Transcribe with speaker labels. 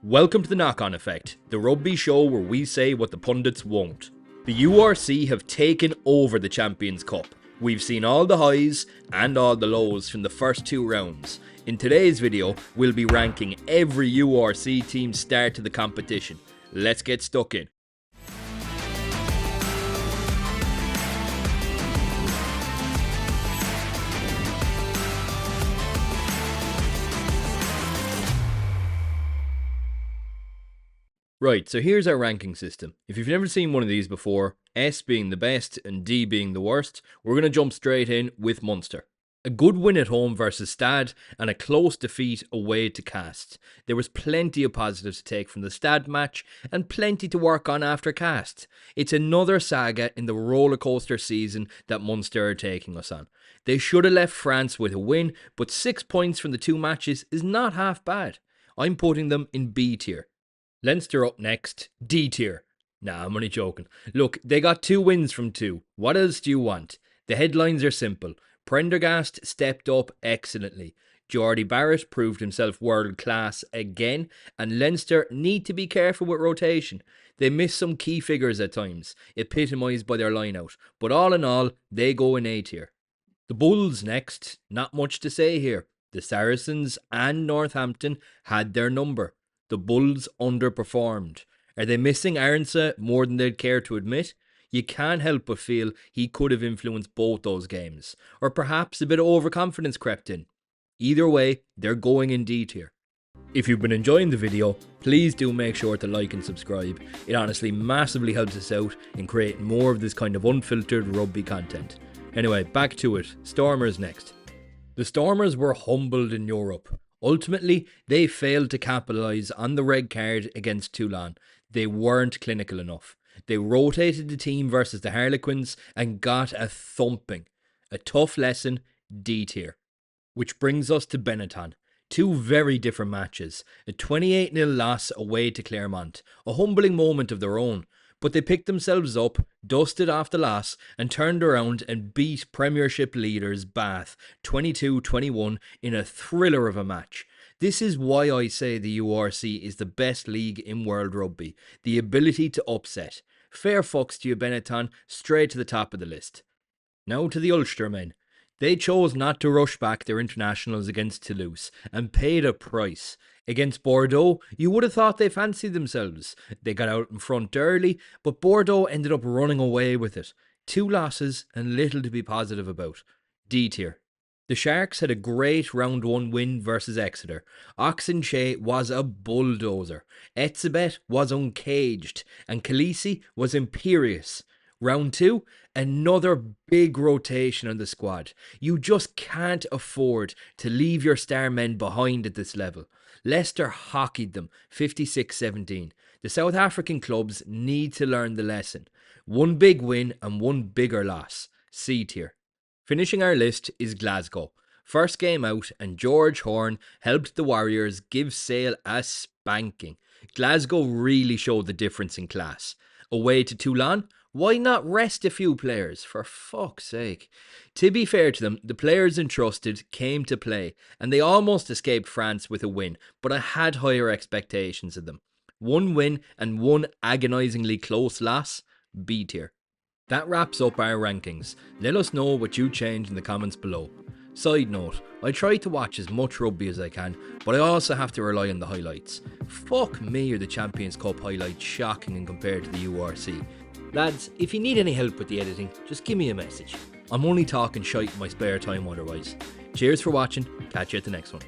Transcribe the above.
Speaker 1: Welcome to the Knock-On Effect, the rugby show where we say what the pundits won't. The URC have taken over the Champions Cup. We've seen all the highs and all the lows from the first two rounds. In today's video, we'll be ranking every URC team's start to the competition. Let's get stuck in. Right, so here's our ranking system. If you've never seen one of these before, S being the best and D being the worst, we're going to jump straight in with Munster. A good win at home versus Stad and a close defeat away to Cast. There was plenty of positives to take from the Stad match and plenty to work on after Cast. It's another saga in the rollercoaster season that Munster are taking us on. They should have left France with a win, but 6 points from the two matches is not half bad. I'm putting them in B tier. Leinster up next, D tier. Nah, I'm only joking. Look, they got 2 wins from 2. What else do you want? The headlines are simple. Prendergast stepped up excellently. Jordy Barrett proved himself world class again, and Leinster need to be careful with rotation. They miss some key figures at times, epitomised by their line-out, but all in all, they go in A tier. The Bulls next, not much to say here. The Saracens and Northampton had their number. The Bulls underperformed. Are they missing Arnsa more than they'd care to admit? You can't help but feel he could have influenced both those games. Or perhaps a bit of overconfidence crept in. Either way, they're going in D tier. If you've been enjoying the video, please do make sure to like and subscribe. It honestly massively helps us out in creating more of this kind of unfiltered rugby content. Anyway, back to it. Stormers next. The Stormers were humbled in Europe. Ultimately, they failed to capitalise on the red card against Toulon. They weren't clinical enough. They rotated the team versus the Harlequins and got a thumping. A tough lesson, D tier. Which brings us to Benetton. 2 very different matches. A 28-0 loss away to Clermont. A humbling moment of their own. But they picked themselves up, dusted off the loss, and turned around and beat Premiership leaders Bath 22-21 in a thriller of a match. This is why I say the URC is the best league in world rugby. The ability to upset. Fair fucks to you, Benetton, straight to the top of the list. Now to the Ulster men. They chose not to rush back their internationals against Toulouse and paid a price. Against Bordeaux, you would have thought they fancied themselves. They got out in front early, but Bordeaux ended up running away with it. 2 losses and little to be positive about. D tier. The Sharks had a great round 1 win versus Exeter. Oxenchae was a bulldozer. Etzebeth was uncaged. And Khaleesi was imperious. Round 2, another big rotation on the squad. You just can't afford to leave your star men behind at this level. Leicester hockeyed them 56-17. The South African clubs need to learn the lesson. 1 big win and 1 bigger loss. C tier. Finishing our list is Glasgow. First game out and George Horne helped the Warriors give Sale a spanking. Glasgow really showed the difference in class. Away to Toulon, why not rest a few players, for fuck's sake? To be fair to them, the players entrusted came to play, and they almost escaped France with a win, but I had higher expectations of them. 1 win and 1 agonisingly close loss, B tier. That wraps up our rankings. Let us know what you change in the comments below. Side note, I try to watch as much rugby as I can, but I also have to rely on the highlights. Fuck me, are the Champions Cup highlights shocking in compared to the URC. Lads, if you need any help with the editing, just give me a message. I'm only talking shite in my spare time otherwise. Cheers for watching, catch you at the next one.